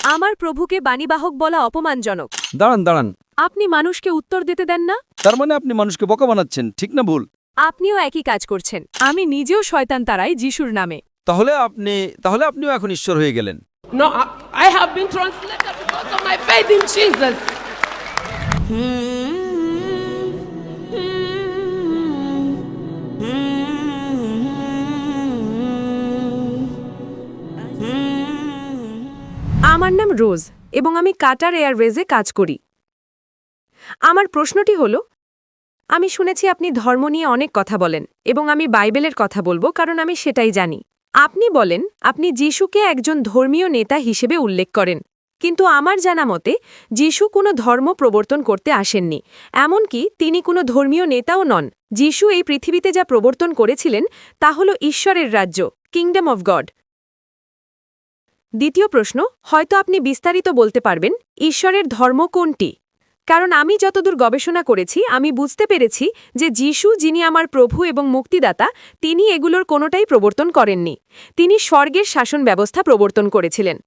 আমার প্রভুকে বাণীবাহক বলা অপমানজনক। দাঁড়ান দাঁড়ান, আপনি মানুষকে উত্তর দিতে দেন না? তার মানে আপনি মানুষকে বোকা বানাচ্ছেন, ঠিক না ভুল? আপনিও একই কাজ করছেন। আমি নিজেও শয়তান তারাই যিশুর নামে। তাহলে আপনিও এখন ঈশ্বর হয়ে গেলেন। No, I have been translated because of my faith in Jesus. আমার নাম রোজ এবং আমি কাটার এয়ারওয়েজে কাজ করি। আমার প্রশ্নটি হল, আমি শুনেছি আপনি ধর্ম নিয়ে অনেক কথা বলেন এবং আমি বাইবেলের কথা বলবো কারণ আমি সেটাই জানি। আপনি বলেন আপনি যিশুকে একজন ধর্মীয় নেতা হিসেবে উল্লেখ করেন, কিন্তু আমার জানা মতে যিশু কোনো ধর্ম প্রবর্তন করতে আসেননি, এমনকি তিনি কোনো ধর্মীয় নেতাও নন। যিশু এই পৃথিবীতে যা প্রবর্তন করেছিলেন তা হল ঈশ্বরের রাজ্য, কিংডম অফ গড। দ্বিতীয় প্রশ্ন, হয়তো আপনি বিস্তারিত বলতে পারবেন ঈশ্বরের ধর্ম কোনটি? কারণ আমি যতদূর গবেষণা করেছি আমি বুঝতে পেরেছি যে যিশু, যিনি আমার প্রভু এবং মুক্তিদাতা, তিনি এগুলোর কোনোটাই প্রবর্তন করেননি। তিনি স্বর্গের শাসন ব্যবস্থা প্রবর্তন করেছিলেন।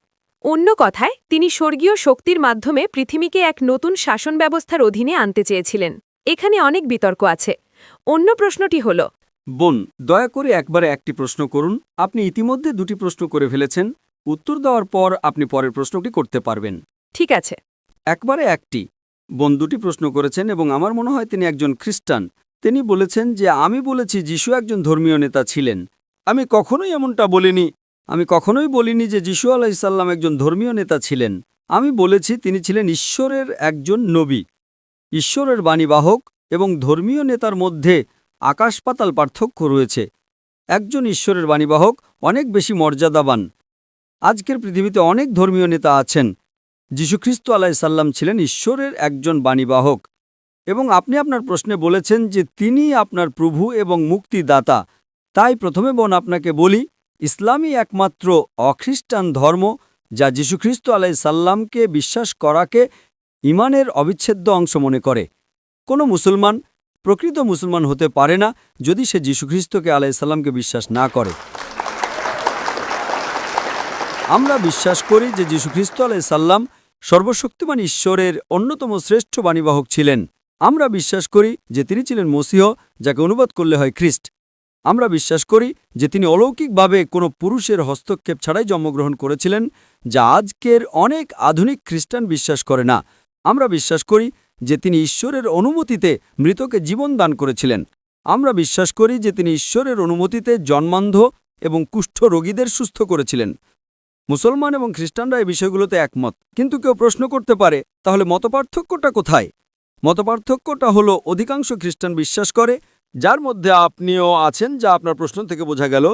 অন্য কথায়, তিনি স্বর্গীয় শক্তির মাধ্যমে পৃথিবীকে এক নতুন শাসন ব্যবস্থার অধীনে আনতে চেয়েছিলেন। এখানে অনেক বিতর্ক আছে। অন্য প্রশ্নটি হল, বোন, দয়া করে একবারে একটি প্রশ্ন করুন। আপনি ইতিমধ্যে দুটি প্রশ্ন করে ফেলেছেন। উত্তর দেওয়ার পর আপনি পরের প্রশ্নটি করতে পারবেন। ঠিক আছে। একবারে একটি। বোন দুটি প্রশ্ন করেছেন এবং আমার মনে হয় তিনি একজন খ্রিস্টান। তিনি বলেছেন যে আমি বলেছি যিশু একজন ধর্মীয় নেতা ছিলেন। আমি কখনোই এমনটা বলিনি। আমি কখনোই বলিনি যে যিশু আলাইসাল্লাম একজন ধর্মীয় নেতা ছিলেন। আমি বলেছি তিনি ছিলেন ঈশ্বরের একজন নবী, ঈশ্বরের বাণীবাহক, এবং ধর্মীয় নেতার মধ্যে আকাশ পাতাল পার্থক্য রয়েছে। একজন ঈশ্বরের বাণীবাহক অনেক বেশি মর্যাদাবান। আজকের পৃথিবীতে অনেক ধর্মীয় নেতা আছেন। যীশুখ্রিস্ট আলাইসাল্লাম ছিলেন ঈশ্বরের একজন বাণীবাহক, এবং আপনি আপনার প্রশ্নে বলেছেন যে তিনি আপনার প্রভু এবং মুক্তিদাতা। তাই প্রথমে বোন আপনাকে বলি, ইসলামই একমাত্র অখ্রিস্টান ধর্ম যা যীশুখ্রিস্ট আলাইসাল্লামকে বিশ্বাস করাকে ঈমানের অবিচ্ছেদ্য অংশ মনে করে। কোনো মুসলমান প্রকৃত মুসলমান হতে পারে না যদি সে যীশুখ্রিস্টকে আলাইসাল্লামকে বিশ্বাস না করে। আমরা বিশ্বাস করি যে যীশুখ্রিস্ট আলাইসাল্লাম সর্বশক্তিমান ঈশ্বরের অন্যতম শ্রেষ্ঠ বাণীবাহক ছিলেন। আমরা বিশ্বাস করি যে তিনি ছিলেন মসীহ, যাকে অনুবাদ করলে হয় খ্রিস্ট। আমরা বিশ্বাস করি যে তিনি অলৌকিকভাবে কোনো পুরুষের হস্তক্ষেপ ছাড়াই জন্মগ্রহণ করেছিলেন, যা আজকের অনেক আধুনিক খ্রিস্টান বিশ্বাস করে না। আমরা বিশ্বাস করি যে তিনি ঈশ্বরের অনুমতিতে মৃতকে জীবন দান করেছিলেন। আমরা বিশ্বাস করি যে তিনি ঈশ্বরের অনুমতিতে জন্মান্ধ এবং কুষ্ঠ রোগীদের সুস্থ করেছিলেন। মুসলমান এবং খ্রিস্টানরা এই বিষয়গুলোতে একমত। কিন্তু কেউ প্রশ্ন করতে পারে, তাহলে মতপার্থক্যটা কোথায়? মতপার্থক্যটা হলো অধিকাংশ খ্রিস্টান বিশ্বাস করে, যার মধ্যে আপনিও আছেন, যা আপনার প্রশ্ন থেকে বোঝা গেল,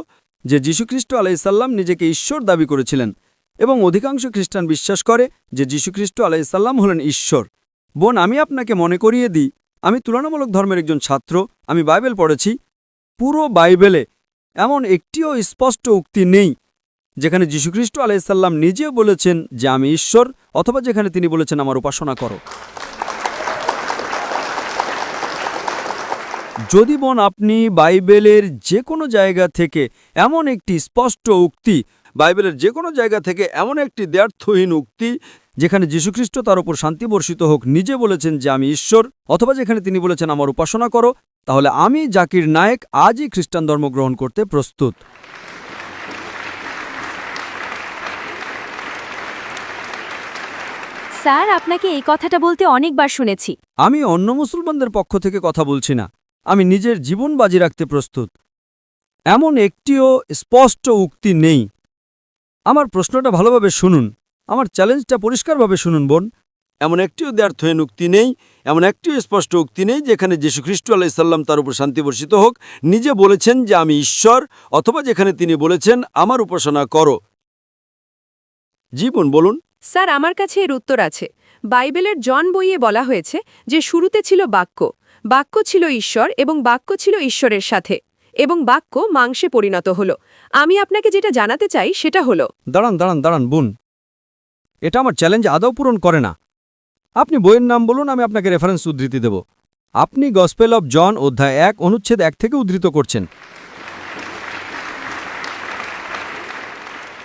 যে যীশুখ্রিস্ট আলাইসাল্লাম নিজেকে ঈশ্বর দাবি করেছিলেন, এবং অধিকাংশ খ্রিস্টান বিশ্বাস করে যে যীশুখ্রিস্ট আলাইসাল্লাম হলেন ঈশ্বর। বোন, আমি আপনাকে মনে করিয়ে দিই, আমি তুলনামূলক ধর্মের একজন ছাত্র। আমি বাইবেল পড়েছি। পুরো বাইবেলে এমন একটিও স্পষ্ট উক্তি নেই যেখানে যীশুখ্রিস্ট আলাইসাল্লাম নিজেও বলেছেন যে আমি ঈশ্বর, অথবা যেখানে তিনি বলেছেন আমার উপাসনা করো। যদি বোন আপনি বাইবেলের যে কোনো জায়গা থেকে এমন একটি স্পষ্ট উক্তি, বাইবেলের যে কোনো জায়গা থেকে এমন একটি দ্ব্যর্থহীন উক্তি যেখানে যীশুখ্রিস্ট তার উপর শান্তি বর্ষিত হোক নিজে বলেছেন যে আমি ঈশ্বর, অথবা যেখানে তিনি বলেছেন আমার উপাসনা করো, তাহলে আমি জাকির নায়েক আজই খ্রিস্টান ধর্ম গ্রহণ করতে প্রস্তুত। স্যার, আপনাকে এই কথাটা বলতে অনেকবার শুনেছি। আমি অন্য মুসলমানদের পক্ষ থেকে কথা বলছি না। আমি নিজের জীবন বাজি রাখতে প্রস্তুত। এমন একটিও স্পষ্ট উক্তি নেই। আমার প্রশ্নটা ভালোভাবে শুনুন, আমার চ্যালেঞ্জটা পরিষ্কারভাবে শুনুন বোন। এমন একটিও দ্ব্যর্থহীন উক্তি নেই, এমন একটিও স্পষ্ট উক্তি নেই যেখানে যীশুখ্রিস্ট আলাইসাল্লাম তার উপর শান্তি বর্ষিত হোক নিজে বলেছেন যে আমি ঈশ্বর, অথবা যেখানে তিনি বলেছেন আমার উপাসনা করো। জি বোন, বলুন। স্যার, আমার কাছে এর উত্তর আছে। বাইবেলের জন বইয়ে বলা হয়েছে যে শুরুতে ছিল বাক্য, বাক্য ছিল ঈশ্বর এবং বাক্য ছিল ঈশ্বরের সাথে, এবং বাক্য মাংসে পরিণত হল। আমি আপনাকে যেটা জানাতে চাই সেটা হলো। দাঁড়ান দাঁড়ান দাঁড়ান বোন, এটা আমার চ্যালেঞ্জ আদৌ পূরণ করে না। আপনি বইয়ের নাম বলুন, আমি আপনাকে রেফারেন্স উদ্ধৃতি দেব। আপনি গসপেল অব জন অধ্যায় 1 অনুচ্ছেদ 1 থেকে উদ্ধৃত করছেন।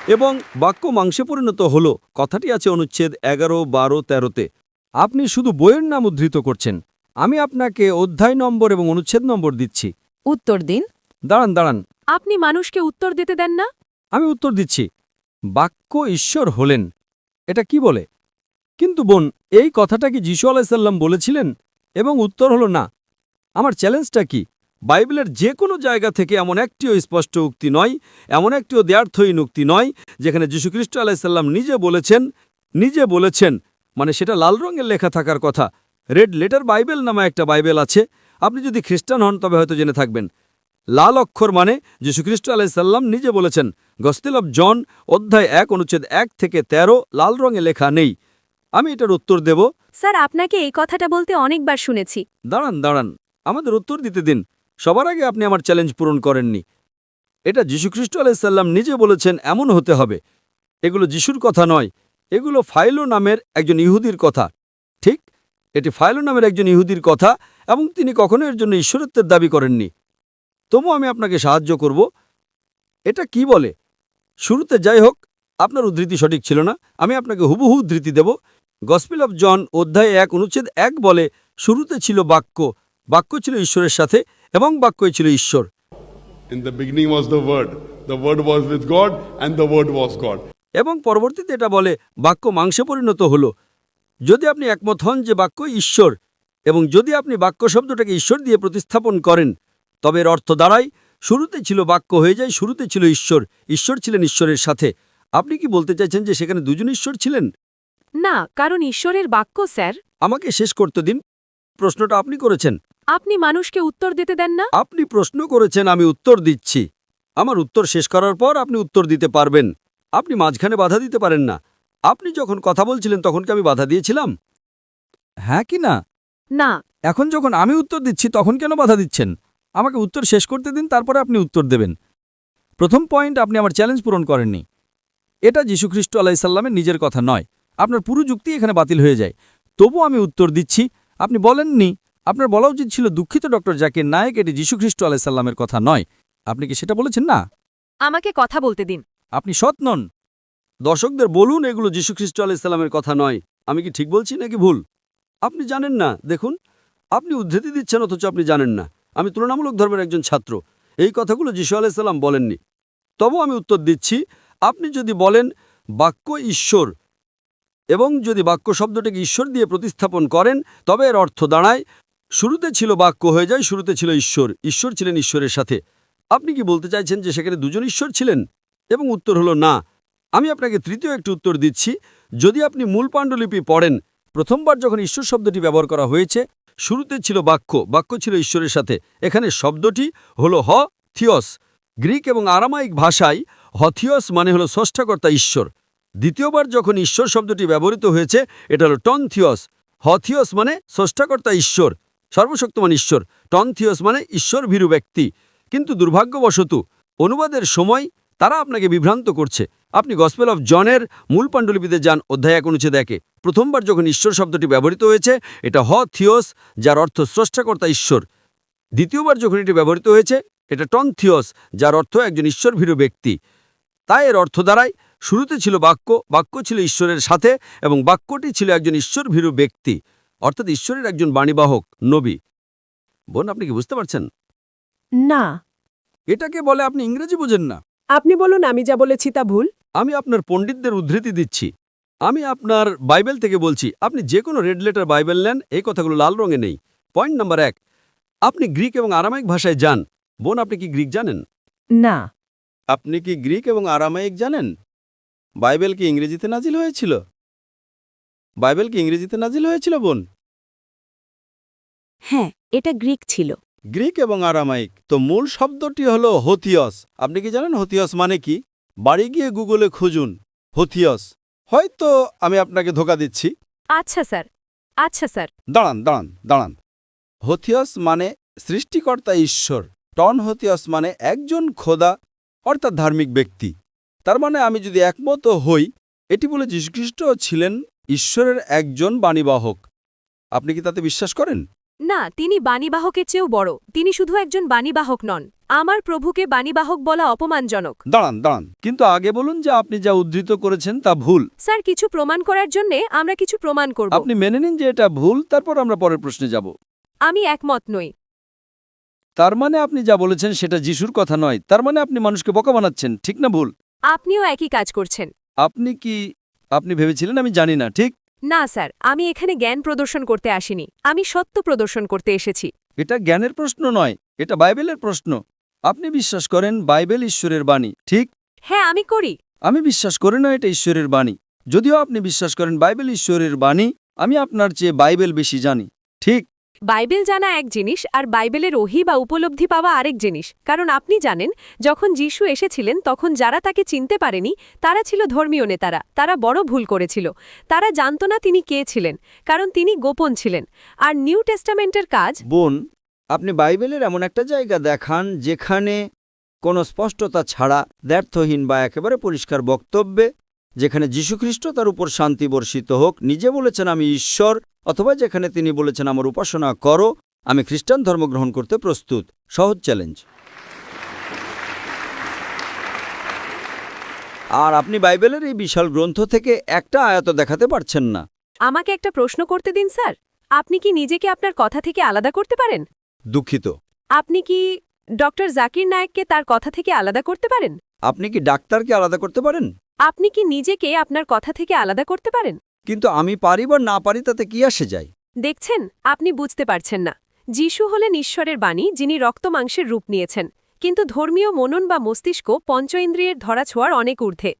এবং বাক্য মাংসে পরিণত হল কথাটি আছে অনুচ্ছেদ 11, 12, 13-তে। আপনি শুধু বইয়ের নাম উদ্ধৃত করছেন। আমি আপনাকে অধ্যায় নম্বর এবং অনুচ্ছেদ নম্বর দিচ্ছি। উত্তর দিন। দাঁড়ান। আপনি মানুষকে উত্তর দিতে দেন না? আমি উত্তর দিচ্ছি। বাক্য ঈশ্বর হলেন, এটা কি বলে? কিন্তু বোন, এই কথাটা কি যীশু আলাইসাল্লাম বলেছিলেন? এবং উত্তর হলো না। আমার চ্যালেঞ্জটা কি? বাইবেলের যে কোনো জায়গা থেকে এমন একটিও স্পষ্ট উক্তি নয়, এমন একটিও দ্ব্যর্থহীন উক্তি নয় যেখানে যীশুখ্রিস্ট আলাইসাল্লাম নিজে বলেছেন, মানে সেটা লাল রঙের লেখা থাকার কথা। রেড লেটার বাইবেল নামে একটা বাইবেল আছে। আপনি যদি খ্রিস্টান হন তবে হয়তো জেনে থাকবেন। লাল অক্ষর মানে যীশুখ্রিস্ট আলাইসাল্লাম নিজে বলেছেন। গসপেল অব জন অধ্যায় 1 অনুচ্ছেদ 1 থেকে 13 লাল রঙে লেখা নেই। আমি এটার উত্তর দেব। স্যার, আপনাকে এই কথাটা বলতে অনেকবার শুনেছি। দাঁড়ান, আমাদের উত্তর দিতে দিন। সবার আগে আপনি আমার চ্যালেঞ্জ পূরণ করেননি। এটা যীশুখ্রিস্ট আলাইসাল্লাম নিজে বলেছেন এমন হতে হবে। এগুলো যিশুর কথা নয়, এগুলো ফাইলো নামের একজন ইহুদির কথা। ঠিক, এটি ফাইলো নামের একজন ইহুদির কথা, এবং তিনি কখনো এর জন্য ঈশ্বরত্বের দাবি করেননি। তবু আমি আপনাকে সাহায্য করব। এটা কি বলে? শুরুতে যাই হোক, আপনার উদ্ধৃতি সঠিক ছিল না। আমি আপনাকে হুবহু উদ্ধৃতি দেব। গসপেল অব জন অধ্যায় 1 অনুচ্ছেদ 1 বলে, শুরুতে ছিল বাক্য, বাক্য ছিল ঈশ্বরের সাথে, এবং বাক্যই ছিল ঈশ্বর। In the beginning was the Word was with God, and the Word was God. এবং পরবর্তীতে এটা বলে বাক্য মাংসে পরিণত হল। যদি আপনি একমত হন যে বাক্য ঈশ্বর, এবং যদি আপনি বাক্য শব্দটাকে ঈশ্বর দিয়ে প্রতিস্থাপন করেন, তবে এর অর্থ দাঁড়ায় শুরুতে ছিল বাক্য হয়ে যায় শুরুতে ছিল ঈশ্বর, ঈশ্বর ছিলেন ঈশ্বরের সাথে। আপনি কি বলতে চাইছেন যে সেখানে দুজন ঈশ্বর ছিলেন? না, কারণ ঈশ্বরের বাক্য, স্যার। আমাকে শেষ করতে দিন। প্রশ্নটা আপনি করেছেন। আপনি মানুষকে উত্তর দিতে দেন না? আপনি প্রশ্ন করেছেন, আমি উত্তর দিচ্ছি। আমার উত্তর শেষ করার পর আপনি উত্তর দিতে পারবেন। আপনি মাঝখানে বাধা দিতে পারেন না। আপনি যখন কথা বলছিলেন তখন কি আমি বাধা দিয়েছিলাম? হ্যাঁ কি না? না। এখন যখন আমি উত্তর দিচ্ছি তখন কেন বাধা দিচ্ছেন? আমাকে উত্তর শেষ করতে দিন, তারপরে আপনি উত্তর দেবেন। প্রথম পয়েন্ট, আপনি আমার চ্যালেঞ্জ পূরণ করেননি। এটা যীশুখ্রিস্ট আলাইসাল্লামের নিজের কথা নয়। আপনার পুরো যুক্তি এখানে বাতিল হয়ে যায়। তবু আমি উত্তর দিচ্ছি। আপনি বলেননি। আপনার বলা উচিত ছিল, দুঃখিত ডক্টর জাকির নায়েক, এটি যীশুখ্রিস্ট আলাইসাল্লামের কথা নয়। আপনি কি সেটা বলেছেন না? আমাকে কথা বলতে দিন। আপনি সৎ নন। দর্শকদের বলুন এগুলো যীশুখ্রিস্ট আলাইসাল্লামের কথা নয়। আমি কি ঠিক বলছি নাকি ভুল? আপনি জানেন না। দেখুন, আপনি উদ্ধৃতি দিচ্ছেন অথচ আপনি জানেন না। আমি তুলনামূলক ধর্মের একজন ছাত্র। এই কথাগুলো যীশু আলাইসাল্লাম বলেননি। তবু আমি উত্তর দিচ্ছি। আপনি যদি বলেন বাক্য ঈশ্বর, এবং যদি বাক্য শব্দটাকে ঈশ্বর দিয়ে প্রতিস্থাপন করেন, তবে এর অর্থ দাঁড়ায় শুরুতে ছিল বাক্য হয়ে যায় শুরুতে ছিল ঈশ্বর, ঈশ্বর ছিলেন ঈশ্বরের সাথে। আপনি কি বলতে চাইছেন যে সেখানে দুজন ঈশ্বর ছিলেন? এবং উত্তর হলো না। আমি আপনাকে তৃতীয় একটি উত্তর দিচ্ছি। যদি আপনি মূল পাণ্ডুলিপি পড়েন, প্রথমবার যখন ঈশ্বর শব্দটি ব্যবহার করা হয়েছে, শুরুতে ছিল বাক্য, বাক্য ছিল ঈশ্বরের সাথে। এখানে শব্দটি হলো থিয়স। গ্রিক এবং আরামাইক ভাষায় থিয়স মানে হলো স্রষ্টাকর্তা ঈশ্বর। দ্বিতীয়বার যখন ঈশ্বর শব্দটি ব্যবহৃত হয়েছে, এটা হলো টনথিয়স। থিয়স মানে স্রষ্টাকর্তা ঈশ্বর, সর্বশক্তিমান ঈশ্বর। টনথিয়স মানে ঈশ্বর ভীরু ব্যক্তি। কিন্তু দুর্ভাগ্যবশত অনুবাদের সময় তারা আপনাকে বিভ্রান্ত করছে। আপনি গসপেল অফ জনের মূল পাণ্ডুলিপিতে যান, অধ্যায় 1 অনুচ্ছেদ 1। প্রথমবার যখন ঈশ্বর শব্দটি ব্যবহৃত হয়েছে, এটা থিয়স, যার অর্থ স্রষ্টাকর্তা ঈশ্বর। দ্বিতীয়বার যখন এটি ব্যবহৃত হয়েছে, এটা টনথিয়স, যার অর্থ একজন ঈশ্বরভীরু ব্যক্তি। তাই এর অর্থ দাঁড়ায় শুরুতে ছিল বাক্য, বাক্য ছিল ঈশ্বরের সাথে, এবং বাক্যটি ছিল একজন ঈশ্বরভীরু ব্যক্তি, অর্থাৎ ঈশ্বরের একজন বাণীবাহক, নবী। বোন, আপনি কি বুঝতে পারছেন? না। এটাকে বলে আপনি ইংরেজি বোঝেন না। আপনি বলুন, আমি যা বলেছি তা ভুল। আমি আপনার পণ্ডিতদের উদ্ধৃতি দিচ্ছি। আমি আপনার বাইবেল থেকে বলছি। আপনি যে কোনো রেড লেটার বাইবেল নেন, এই কথাগুলো লাল রঙে নেই। পয়েন্ট নাম্বার 1, আপনি গ্রিক এবং আরামাইক ভাষায় যান। বোন, আপনি কি গ্রিক জানেন? না। আপনি কি গ্রিক এবং আরামাইক জানেন? বাইবেল কি ইংরেজিতে নাজিল হয়েছিল? বাইবেল কি ইংরেজিতে নাজিল হয়েছিল বোন? হ্যাঁ, এটা গ্রিক ছিল। গ্রিক এবং আরামাইক। তো মূল শব্দটি হলো হোথিয়স। আপনি কি জানেন হোথিয়স মানে কি? বাড়ি গিয়ে গুগলে খুঁজুন হোথিয়স। হয়তো আমি আপনাকে ধোঁকা দিচ্ছি। আচ্ছা স্যার। দাঁড়ান। হোথিয়স মানে সৃষ্টিকর্তা ঈশ্বর। টন হোথিয়স মানে একজন খোদা, অর্থাৎ ধার্মিক ব্যক্তি। তার মানে আমি যদি একমত হই, এটি বলে যীশুখ্রিস্ট ছিলেন ঈশ্বরের একজন বাণীবাহক। আপনি কি তাতে বিশ্বাস করেন? না, তিনি বাণীবাহকের চেয়েও বড়। তিনি শুধু একজন বাণীবাহক নন। আমার প্রভুকে বাণীবাহক বলা অপমানজনক। দাঁড়ান কিন্তু আগে বলুন যে আপনি যা উদ্ধৃত করেছেন তা ভুল। স্যার, কিছু প্রমাণ করার জন্য আমরা কিছু প্রমাণ করব। আপনি মেনে নিন যে এটা ভুল, তারপর আমরা পরের প্রশ্নে যাব। আমি একমত নই। তার মানে আপনি যা বলেছেন সেটা যিশুর কথা নয়, তার মানে আপনি মানুষকে বোকা বানাচ্ছেন, ঠিক না ভুল? আপনিও একই কাজ করছেন। আপনি ভেবেছিলেন আমি জানি না, ঠিক? না স্যার, আমি এখানে জ্ঞান প্রদর্শন করতে আসিনি, আমি সত্য প্রদর্শন করতে এসেছি। এটা জ্ঞানের প্রশ্ন নয়, এটা বাইবেলের প্রশ্ন। আপনি বিশ্বাস করেন বাইবেল ঈশ্বরের বাণী, ঠিক? হ্যাঁ, আমি করি। আমি বিশ্বাস করি না এটা ঈশ্বরের বাণী। যদিও আপনি বিশ্বাস করেন বাইবেল ঈশ্বরের বাণী, আমি আপনার চেয়ে বাইবেল বেশি জানি, ঠিক? বাইবেল জানা এক জিনিস আর বাইবেলের ওহী বা উপলব্ধি পাওয়া আরেক জিনিস। কারণ আপনি জানেন, যখন যিশু এসেছিলেন তখন যারা তাকে চিনতে পারেনি তারা ছিল ধর্মীয় নেতারা। তারা বড় ভুল করেছিল। তারা জানত না তিনি কে ছিলেন, কারণ তিনি গোপন ছিলেন। আর নিউ টেস্টামেন্টের কাজ। বোন, আপনি বাইবেলের এমন একটা জায়গা দেখান যেখানে কোনো স্পষ্টতা ছাড়া, দ্ব্যর্থহীন বা একেবারে পরিষ্কার বক্তব্যে, যেখানে যীশুখ্রিস্ট তার উপর শান্তি বর্ষিত হোক নিজে বলেছেন আমি ঈশ্বর, অথবা যেখানে তিনি বলেছেন আমার উপাসনা করো, আমি খ্রিস্টান ধর্ম গ্রহণ করতে প্রস্তুত। সহজ চ্যালেঞ্জ। আর আপনি বাইবেলের এই বিশাল গ্রন্থ থেকে একটা আয়াত দেখাতে পারছেন না। আমাকে একটা প্রশ্ন করতে দিন স্যার। আপনি কি নিজেকে আপনার কথা থেকে আলাদা করতে পারেন? দুঃখিত। আপনি কি ডক্টর জাকির নায়েককে তার কথা থেকে আলাদা করতে পারেন? আপনি কি ডাক্তারকে আলাদা করতে পারেন? আপনি কি নিজেকে আপনার কথা থেকে আলাদা করতে পারেন? কিন্তু আমি পারি বা না পারি তাতে কি আসে যায়? দেখছেন, আপনি বুঝতে পারছেন না। যিশু হলেন ঈশ্বরের বাণী, যিনি রক্ত মাংসের রূপ নিয়েছেন। কিন্তু ধর্মীয় মনন বা মস্তিষ্ক পঞ্চ ইন্দ্রিয়ের ধরাছোঁয়ার অনেক ঊর্ধ্বে।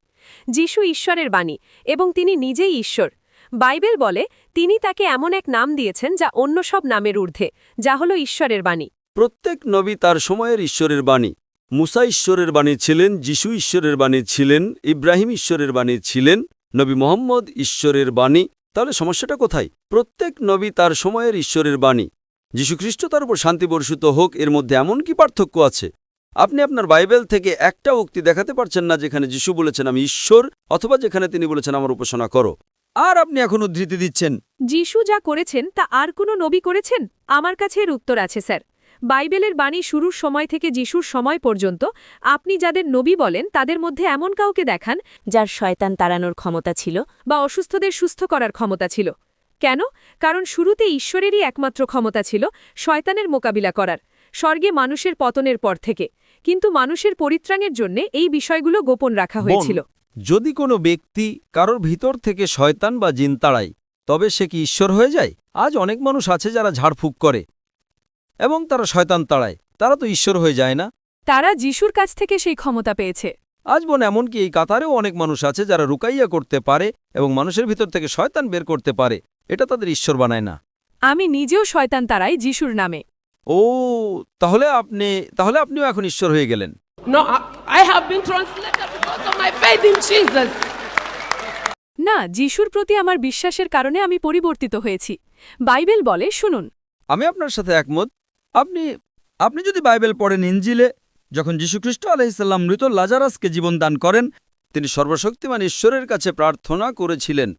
যিশু ঈশ্বরের বাণী এবং তিনি নিজেই ঈশ্বর। বাইবেল বলে তিনি তাকে এমন এক নাম দিয়েছেন যা অন্য সব নামের ঊর্ধ্বে, যা হল ঈশ্বরের বাণী। প্রত্যেক নবী তার সময়ের ঈশ্বরের বাণী। মুসা ঈশ্বরের বাণী ছিলেন, যিশু ঈশ্বরের বাণী ছিলেন, ইব্রাহিম ঈশ্বরের বাণী ছিলেন, নবী মোহাম্মদ ঈশ্বরের বাণী। তাহলে সমস্যাটা কোথায়? প্রত্যেক নবী তার সময়ের ঈশ্বরের বাণী। যীশুখ্রিস্ট তার উপর শান্তি বর্ষিত হোক, এর মধ্যে এমন কি পার্থক্য আছে? আপনি আপনার বাইবেল থেকে একটা উক্তি দেখাতে পারছেন না যেখানে যিশু বলেছেন আমি ঈশ্বর, অথবা যেখানে তিনি বলেছেন আমার উপাসনা করো। আর আপনি এখন উদ্ধৃতি দিচ্ছেন। যিশু যা করেছেন তা আর কোনো নবী করেছেন? আমার কাছে এর উত্তর আছে স্যার। বাইবেলের বাণী শুরুর সময় থেকে যিশুর সময় পর্যন্ত আপনি যাদের নবী বলেন তাদের মধ্যে এমন কাউকে দেখান যার শয়তান তাড়ানোর ক্ষমতা ছিল বা অসুস্থদের সুস্থ করার ক্ষমতা ছিল। কেন? কারণ শুরুতে ঈশ্বরেরই একমাত্র ক্ষমতা ছিল শয়তানের মোকাবিলা করার, স্বর্গে মানুষের পতনের পর থেকে। কিন্তু মানুষের পরিত্রাণের জন্য এই বিষয়গুলো গোপন রাখা হয়েছিল। যদি কোনো ব্যক্তি কারোর ভিতর থেকে শয়তান বা জিন তাড়ায়, তবে সে কি ঈশ্বর হয়ে যায়? আজ অনেক মানুষ আছে যারা ঝাড়ফুঁক করে এবং তারা শয়তান তাড়ায়, তারা তো ঈশ্বর হয়ে যায় না। তারা যিশুর কাছ থেকে সেই ক্ষমতা পেয়েছে। আজ বোন, এমনকি এই কাতারেও অনেক মানুষ আছে যারা রুকাইয়া করতে পারে এবং মানুষের ভিতর থেকে শয়তান বের করতে পারে। এটা তাদের ঈশ্বর বানায় না। আমি নিজেও শয়তান তাড়াই যিশুর নামে। ও, তাহলে আপনিও এখন ঈশ্বর হয়ে গেলেন। No, I have been translated because of my faith in Jesus. না, যিশুর প্রতি আমার বিশ্বাসের কারণে আমি পরিবর্তিত হয়েছি। বাইবেল বলে, শুনুন। আমি আপনার সাথে একমত। আপনি যদি বাইবেল পড়েন, ইনজিলে যখন যীশুখ্রিস্ট আলাইহিসসালাম মৃত লাজারাসকে জীবন দান করেন, তিনি সর্বশক্তিমান ঈশ্বরের কাছে প্রার্থনা করেছিলেন।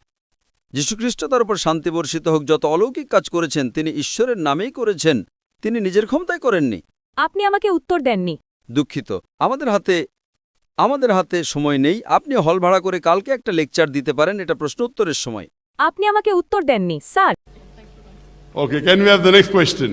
যীশুখ্রিস্ট তার উপর শান্তি বর্ষিত হোক যত অলৌকিক কাজ করেছেন তিনি ঈশ্বরের নামেই করেছেন, তিনি নিজের ক্ষমতায় করেননি। আপনি আমাকে উত্তর দেননি। দুঃখিত, আমাদের হাতে সময় নেই। আপনি হল ভাড়া করে কালকে একটা লেকচার দিতে পারেন, এটা প্রশ্ন উত্তরের সময়। আপনি আমাকে উত্তর দেননি sir. Okay, can we have the next question?